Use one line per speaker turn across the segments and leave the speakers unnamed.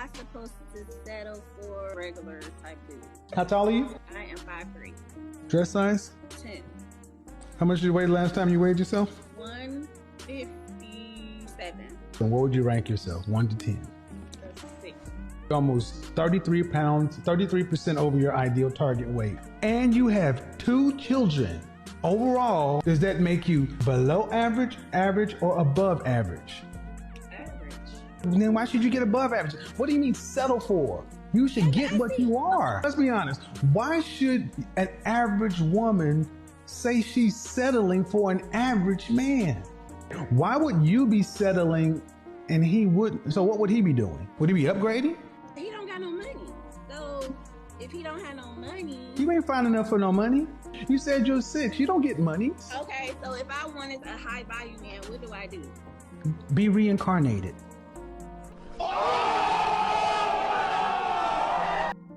I supposed to settle for regular type dude.
How tall are you?
I am 5'3",
Dress size?
10,
How much did you weigh last time you weighed yourself?
157,
And what would you rank yourself, 1 to 10?
6.
Almost 33 pounds, 33% over your ideal target weight. And you have 2 children. Overall, does that make you below average, average, or above average?
Average.
Then why should you get above average? What do you mean settle for? You should get what you are. Let's be honest. Why should an average woman say she's settling for an average man? Why would you be settling and he wouldn't? So what would he be doing? Would he be upgrading?
He don't got no money. So if he don't have no money.
You ain't fine enough for no money. You said you're 6. You don't get money.
Okay, so if I wanted a high value man, what do I do?
Be reincarnated.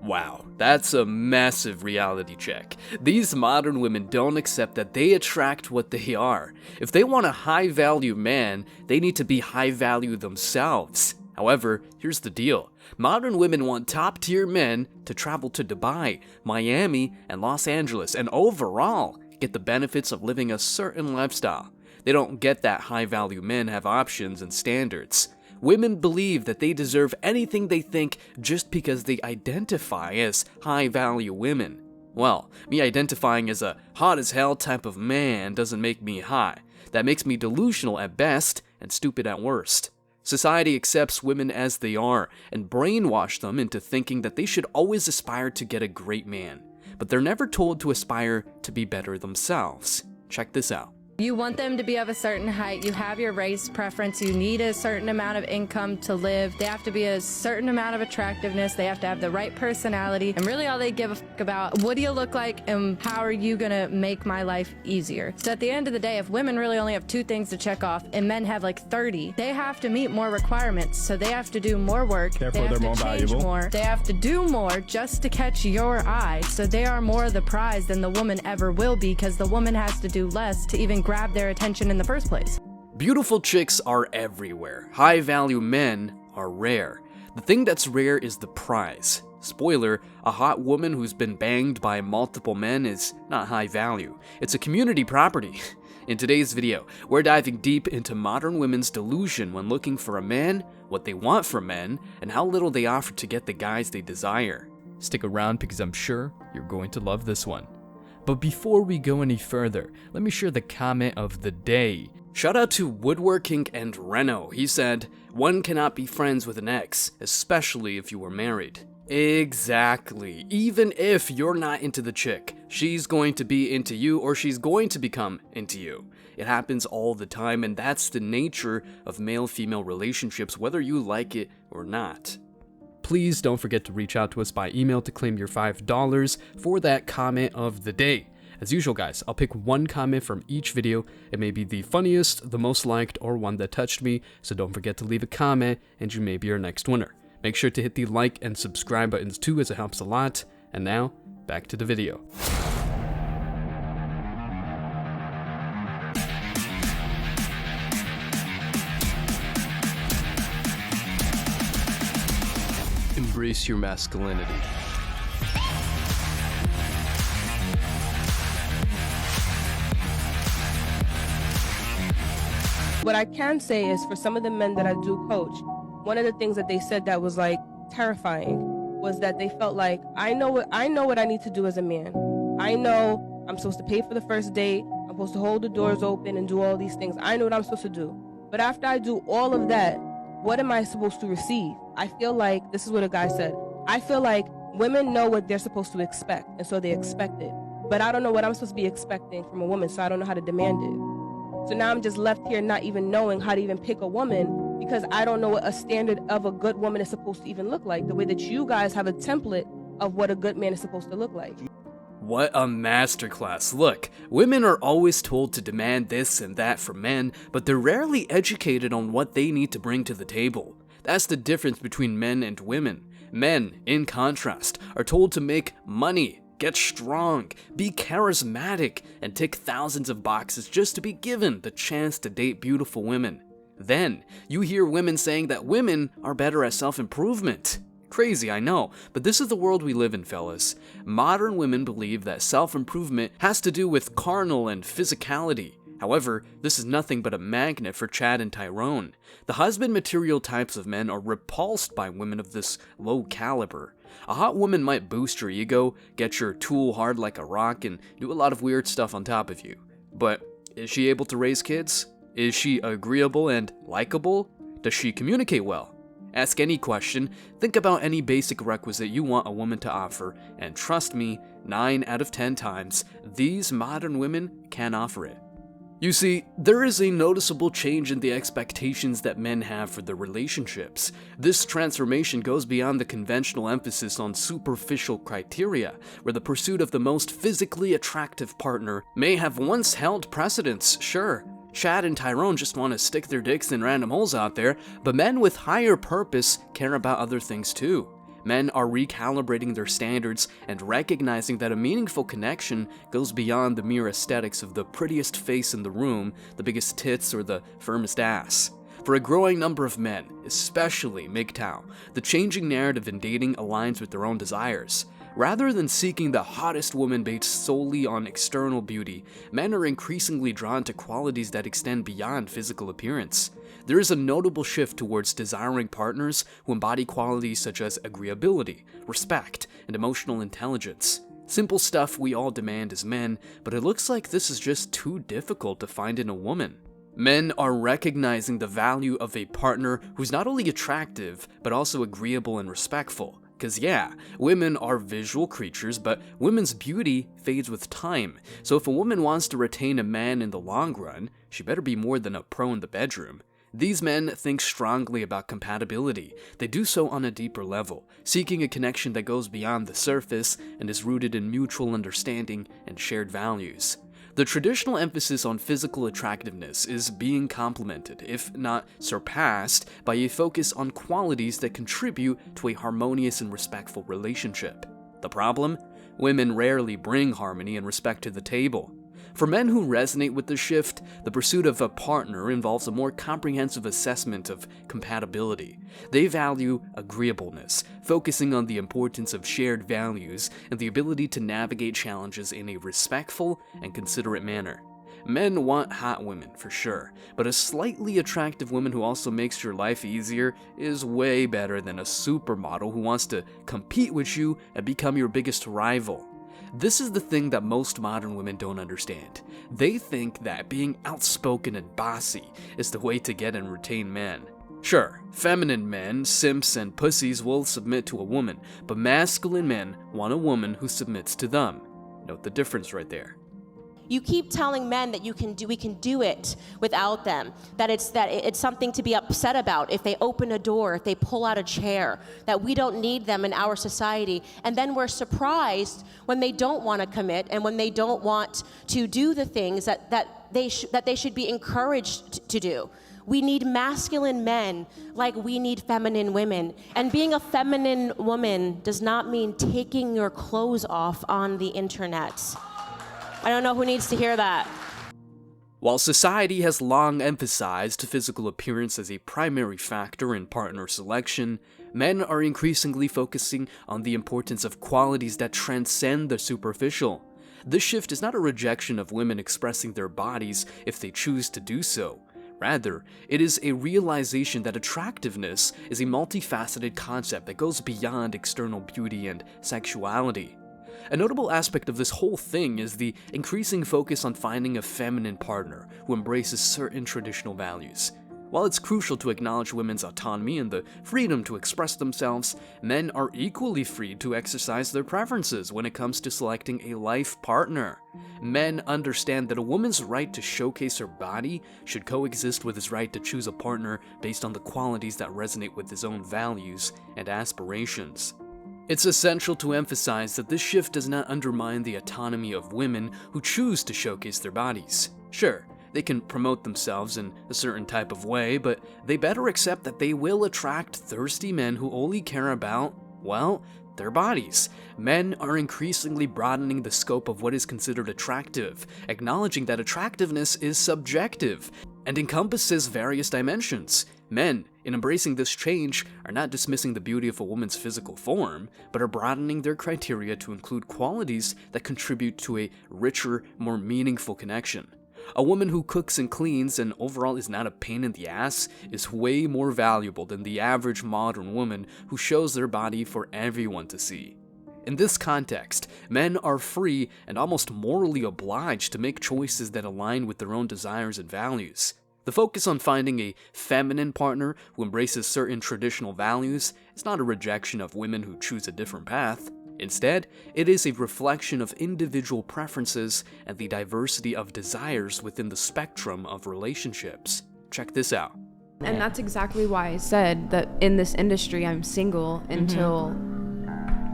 Wow, that's a massive reality check. These modern women don't accept that they attract what they are. If they want a high value man, they need to be high value themselves. However, here's the deal. Modern women want top tier men to travel to Dubai, Miami, and Los Angeles, and overall get the benefits of living a certain lifestyle. They don't get that high value men have options and standards. Women believe that they deserve anything they think just because they identify as high-value women. Well, me identifying as a hot-as-hell type of man doesn't make me high. That makes me delusional at best and stupid at worst. Society accepts women as they are and brainwash them into thinking that they should always aspire to get a great man. But they're never told to aspire to be better themselves. Check this out.
You want them to be of a certain height, you have your race preference, you need a certain amount of income to live, they have to be a certain amount of attractiveness, they have to have the right personality, and really all they give a fuck about, what do you look like and how are you gonna make my life easier? So at the end of the day, if women really only have 2 things to check off and men have like 30, they have to meet more requirements, so they have to do more work,
Therefore,
they have
they're
to
more
change
valuable.
more, they have to do more just to catch your eye, so they are more the prize than the woman ever will be, because the woman has to do less to even grab their attention in the first place.
Beautiful chicks are everywhere. High-value men are rare. The thing that's rare is the prize. Spoiler, a hot woman who's been banged by multiple men is not high value. It's a community property. In today's video, we're diving deep into modern women's delusion when looking for a man, what they want from men, and how little they offer to get the guys they desire. Stick around because I'm sure you're going to love this one. But before we go any further, let me share the comment of the day. Shout out to Woodworking and Reno. He said, "One cannot be friends with an ex, especially if you were married." Exactly. Even if you're not into the chick, she's going to be into you or she's going to become into you. It happens all the time, and that's the nature of male-female relationships, whether you like it or not. Please don't forget to reach out to us by email to claim your $5 for that comment of the day. As usual, guys, I'll pick one comment from each video. It may be the funniest, the most liked, or one that touched me, so don't forget to leave a comment and you may be our next winner. Make sure to hit the like and subscribe buttons too, as it helps a lot. And now, back to the video. Embrace your masculinity.
What I can say is for some of the men that I do coach, one of the things that they said that was like terrifying was that they felt like, I know what I need to do as a man. I know I'm supposed to pay for the first date, I'm supposed to hold the doors open and do all these things. I know what I'm supposed to do. But after I do all of that, what am I supposed to receive? I feel like, this is what a guy said, I feel like women know what they're supposed to expect, and so they expect it. But I don't know what I'm supposed to be expecting from a woman, so I don't know how to demand it. So now I'm just left here not even knowing how to even pick a woman, because I don't know what a standard of a good woman is supposed to even look like, the way that you guys have a template of what a good man is supposed to look like.
What a masterclass. Look, women are always told to demand this and that from men, but they're rarely educated on what they need to bring to the table. That's the difference between men and women. Men, in contrast, are told to make money, get strong, be charismatic, and tick thousands of boxes just to be given the chance to date beautiful women. Then, you hear women saying that women are better at self-improvement. Crazy, I know, but this is the world we live in, fellas. Modern women believe that self-improvement has to do with carnal and physicality. However, this is nothing but a magnet for Chad and Tyrone. The husband material types of men are repulsed by women of this low caliber. A hot woman might boost your ego, get your tool hard like a rock, and do a lot of weird stuff on top of you. But is she able to raise kids? Is she agreeable and likable? Does she communicate well? Ask any question, think about any basic requisite you want a woman to offer, and trust me, 9 out of 10 times, these modern women can offer it. You see, there is a noticeable change in the expectations that men have for their relationships. This transformation goes beyond the conventional emphasis on superficial criteria, where the pursuit of the most physically attractive partner may have once held precedence, sure. Chad and Tyrone just want to stick their dicks in random holes out there, but men with higher purpose care about other things too. Men are recalibrating their standards and recognizing that a meaningful connection goes beyond the mere aesthetics of the prettiest face in the room, the biggest tits, or the firmest ass. For a growing number of men, especially MGTOW, the changing narrative in dating aligns with their own desires. Rather than seeking the hottest woman based solely on external beauty, men are increasingly drawn to qualities that extend beyond physical appearance. There is a notable shift towards desiring partners who embody qualities such as agreeability, respect, and emotional intelligence. Simple stuff we all demand as men, but it looks like this is just too difficult to find in a woman. Men are recognizing the value of a partner who's not only attractive, but also agreeable and respectful. Cause yeah, women are visual creatures, but women's beauty fades with time. So if a woman wants to retain a man in the long run, she better be more than a pro in the bedroom. These men think strongly about compatibility. They do so on a deeper level, seeking a connection that goes beyond the surface and is rooted in mutual understanding and shared values. The traditional emphasis on physical attractiveness is being complemented, if not surpassed, by a focus on qualities that contribute to a harmonious and respectful relationship. The problem? Women rarely bring harmony and respect to the table. For men who resonate with the shift, the pursuit of a partner involves a more comprehensive assessment of compatibility. They value agreeableness, focusing on the importance of shared values and the ability to navigate challenges in a respectful and considerate manner. Men want hot women, for sure, but a slightly attractive woman who also makes your life easier is way better than a supermodel who wants to compete with you and become your biggest rival. This is the thing that most modern women don't understand. They think that being outspoken and bossy is the way to get and retain men. Sure, feminine men, simps, and pussies will submit to a woman, but masculine men want a woman who submits to them. Note the difference right there.
You keep telling men that we can do it without them, that it's something to be upset about if they open a door, if they pull out a chair, that we don't need them in our society. And then we're surprised when they don't want to commit and when they don't want to do the things that they should be encouraged to do. We need masculine men like we need feminine women. And being a feminine woman does not mean taking your clothes off on the internet. I don't know who needs to hear that.
While society has long emphasized physical appearance as a primary factor in partner selection, men are increasingly focusing on the importance of qualities that transcend the superficial. This shift is not a rejection of women expressing their bodies if they choose to do so. Rather, it is a realization that attractiveness is a multifaceted concept that goes beyond external beauty and sexuality. A notable aspect of this whole thing is the increasing focus on finding a feminine partner who embraces certain traditional values. While it's crucial to acknowledge women's autonomy and the freedom to express themselves, men are equally free to exercise their preferences when it comes to selecting a life partner. Men understand that a woman's right to showcase her body should coexist with his right to choose a partner based on the qualities that resonate with his own values and aspirations. It's essential to emphasize that this shift does not undermine the autonomy of women who choose to showcase their bodies. Sure, they can promote themselves in a certain type of way, but they better accept that they will attract thirsty men who only care about, well, their bodies. Men are increasingly broadening the scope of what is considered attractive, acknowledging that attractiveness is subjective. and encompasses various dimensions. Men, in embracing this change, are not dismissing the beauty of a woman's physical form, but are broadening their criteria to include qualities that contribute to a richer, more meaningful connection. A woman who cooks and cleans and overall is not a pain in the ass is way more valuable than the average modern woman who shows their body for everyone to see. In this context, men are free and almost morally obliged to make choices that align with their own desires and values. The focus on finding a feminine partner who embraces certain traditional values is not a rejection of women who choose a different path. Instead, it is a reflection of individual preferences and the diversity of desires within the spectrum of relationships. Check this out.
And that's exactly why I said that in this industry I'm single until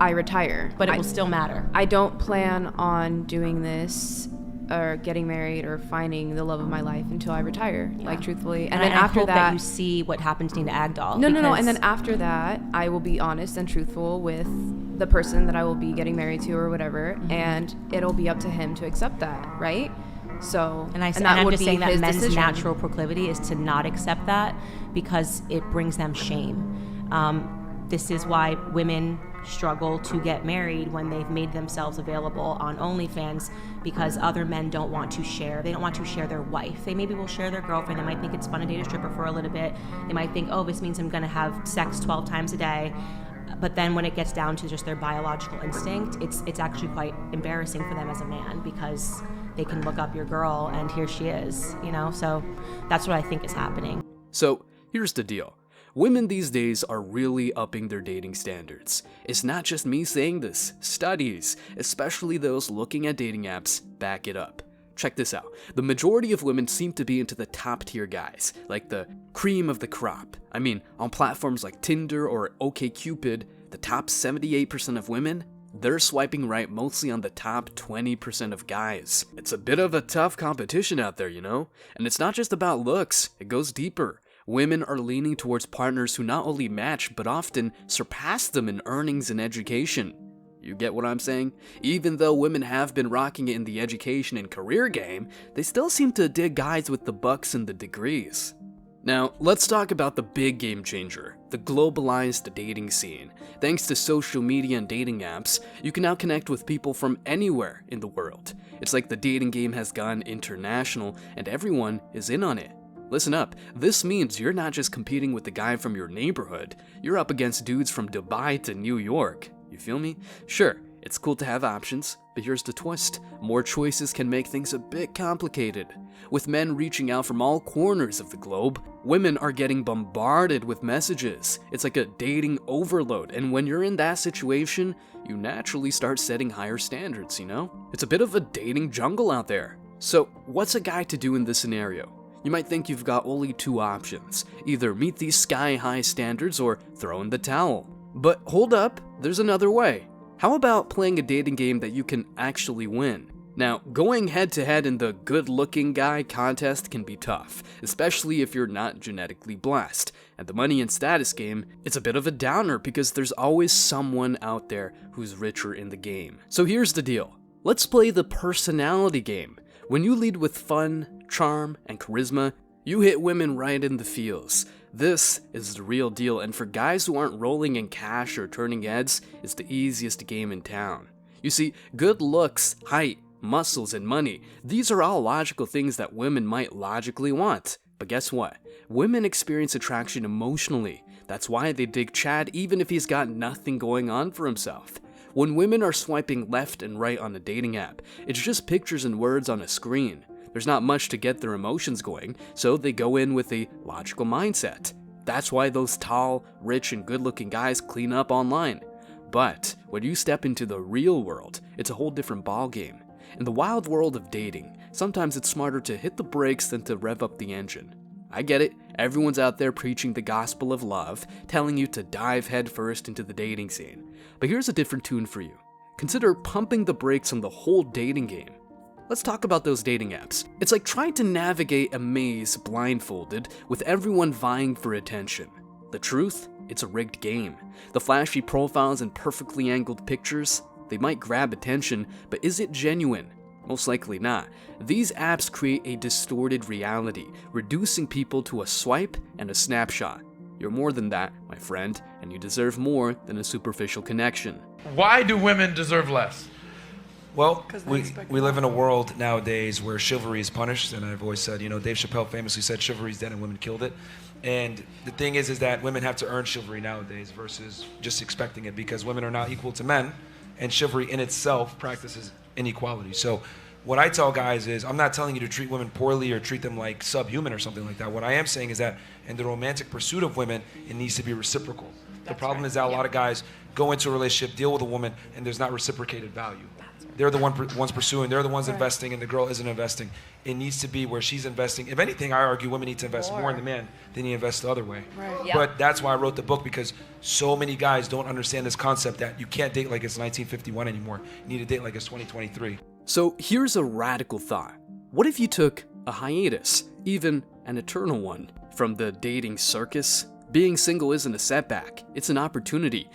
I retire.
But it will still matter.
I don't plan on doing this or getting married or finding the love of my life until I retire, like truthfully. And then
I
after
hope
that
you see what happened to Nina Agdal.
No. And then after that, I will be honest and truthful with the person that I will be getting married to or whatever, and it'll be up to him to accept that, right? So,
and I'm
would
just
be
saying that
his
men's
decision.
natural proclivity is to not accept that because it brings them shame. This is why women struggle to get married when they've made themselves available on OnlyFans, because other men don't want to share. They don't want to share their wife. They maybe will share their girlfriend. They might think it's fun to date a stripper for a little bit. They might think, oh, this means I'm going to have sex 12 times a day. But then when it gets down to just their biological instinct, it's actually quite embarrassing for them as a man, because they can look up your girl and here she is, you know? So that's what I think is happening.
So here's the deal. Women these days are really upping their dating standards. It's not just me saying this. Studies, especially those looking at dating apps, back it up. Check this out. The majority of women seem to be into the top tier guys, like the cream of the crop. I mean, on platforms like Tinder or OkCupid, the top 78% of women, they're swiping right mostly on the top 20% of guys. It's a bit of a tough competition out there, you know? And it's not just about looks, it goes deeper. Women are leaning towards partners who not only match, but often surpass them in earnings and education. You get what I'm saying? Even though women have been rocking it in the education and career game, they still seem to dig guys with the bucks and the degrees. Now, let's talk about the big game changer, the globalized dating scene. Thanks to social media and dating apps, you can now connect with people from anywhere in the world. It's like the dating game has gone international and everyone is in on it. Listen up, this means you're not just competing with the guy from your neighborhood, you're up against dudes from Dubai to New York. You feel me? Sure, it's cool to have options, but here's the twist. More choices can make things a bit complicated. With men reaching out from all corners of the globe, women are getting bombarded with messages. It's like a dating overload, and when you're in that situation, you naturally start setting higher standards, you know? It's a bit of a dating jungle out there. So, what's a guy to do in this scenario? You might think you've got only two options. Either meet these sky-high standards or throw in the towel. But hold up, there's another way. How about playing a dating game that you can actually win? Now, going head-to-head in the good-looking guy contest can be tough, especially if you're not genetically blessed. And the money and status game, it's a bit of a downer because there's always someone out there who's richer in the game. So here's the deal. Let's play the personality game. When you lead with fun, charm, and charisma, you hit women right in the feels. This is the real deal, and for guys who aren't rolling in cash or turning heads, it's the easiest game in town. You see, good looks, height, muscles, and money, these are all logical things that women might logically want. But guess what? Women experience attraction emotionally. That's why they dig Chad even if he's got nothing going on for himself. When women are swiping left and right on a dating app, it's just pictures and words on a screen. There's not much to get their emotions going, so they go in with a logical mindset. That's why those tall, rich, and good-looking guys clean up online. But when you step into the real world, it's a whole different ballgame. In the wild world of dating, sometimes it's smarter to hit the brakes than to rev up the engine. I get it, everyone's out there preaching the gospel of love, telling you to dive headfirst into the dating scene. But here's a different tune for you. Consider pumping the brakes on the whole dating game. Let's talk about those dating apps. It's like trying to navigate a maze blindfolded with everyone vying for attention. The truth? It's a rigged game. The flashy profiles and perfectly angled pictures, they might grab attention, but is it genuine? Most likely not. These apps create a distorted reality, reducing people to a swipe and a snapshot. You're more than that, my friend, and you deserve more than a superficial connection.
Why do women deserve less?
Well, we live in a world nowadays where chivalry is punished, and I've always said, Dave Chappelle famously said chivalry's dead and women killed it. And the thing is that women have to earn chivalry nowadays versus just expecting it, because women are not equal to men, and chivalry in itself practices inequality. So what I tell guys is, I'm not telling you to treat women poorly or treat them like subhuman or something like that. What I am saying is that in the romantic pursuit of women, it needs to be reciprocal. The problem is that a lot of guys go into a relationship, deal with a woman, and there's not reciprocated value. They're the ones pursuing, they're the ones investing, and the girl isn't investing. It needs to be where she's investing. If anything, I argue women need to invest more in the man than you invest the other way. But that's why I wrote the book, because so many guys don't understand this concept that you can't date like it's 1951 anymore. You need to date like it's 2023.
So here's a radical thought. What if you took a hiatus, even an eternal one, from the dating circus? Being single isn't a setback, it's an opportunity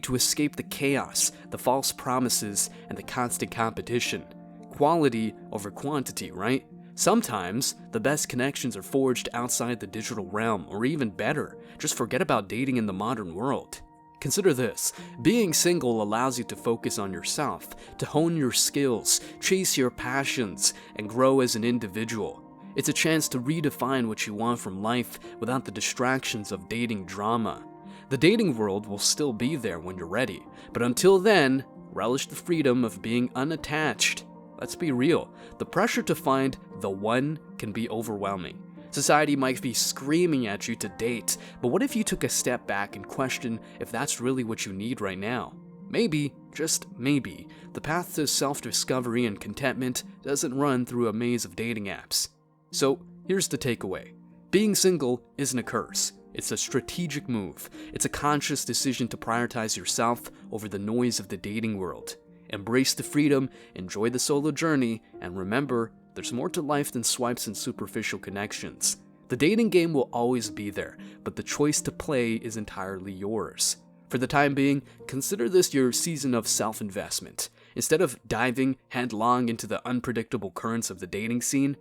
to escape the chaos, the false promises, and the constant competition. Quality over quantity, right? Sometimes, the best connections are forged outside the digital realm, or even better, just forget about dating in the modern world. Consider this, being single allows you to focus on yourself, to hone your skills, chase your passions, and grow as an individual. It's a chance to redefine what you want from life without the distractions of dating drama. The dating world will still be there when you're ready, but until then, relish the freedom of being unattached. Let's be real, the pressure to find the one can be overwhelming. Society might be screaming at you to date, but what if you took a step back and questioned if that's really what you need right now? Maybe, just maybe, the path to self-discovery and contentment doesn't run through a maze of dating apps. So, here's the takeaway. Being single isn't a curse. It's a strategic move. It's a conscious decision to prioritize yourself over the noise of the dating world. Embrace the freedom, enjoy the solo journey, and remember, there's more to life than swipes and superficial connections. The dating game will always be there, but the choice to play is entirely yours. For the time being, consider this your season of self-investment. Instead of diving headlong into the unpredictable currents of the dating scene,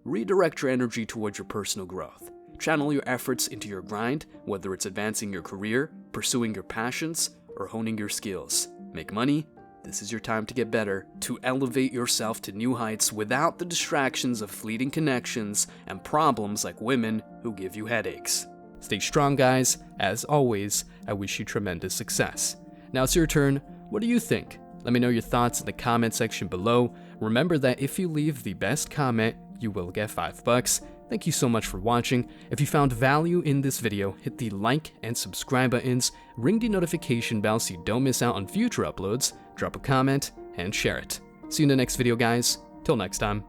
redirect your energy towards your personal growth. Channel your efforts into your grind, whether it's advancing your career, pursuing your passions, or honing your skills. Make money. This is your time to get better, to elevate yourself to new heights without the distractions of fleeting connections and problems like women who give you headaches. Stay strong, guys. As always, I wish you tremendous success. Now it's your turn. What do you think? Let me know your thoughts in the comment section below. Remember that if you leave the best comment, you will get $5. Thank you so much for watching. If you found value in this video, hit the like and subscribe buttons, ring the notification bell so you don't miss out on future uploads, drop a comment, and share it. See you in the next video, guys. Till next time.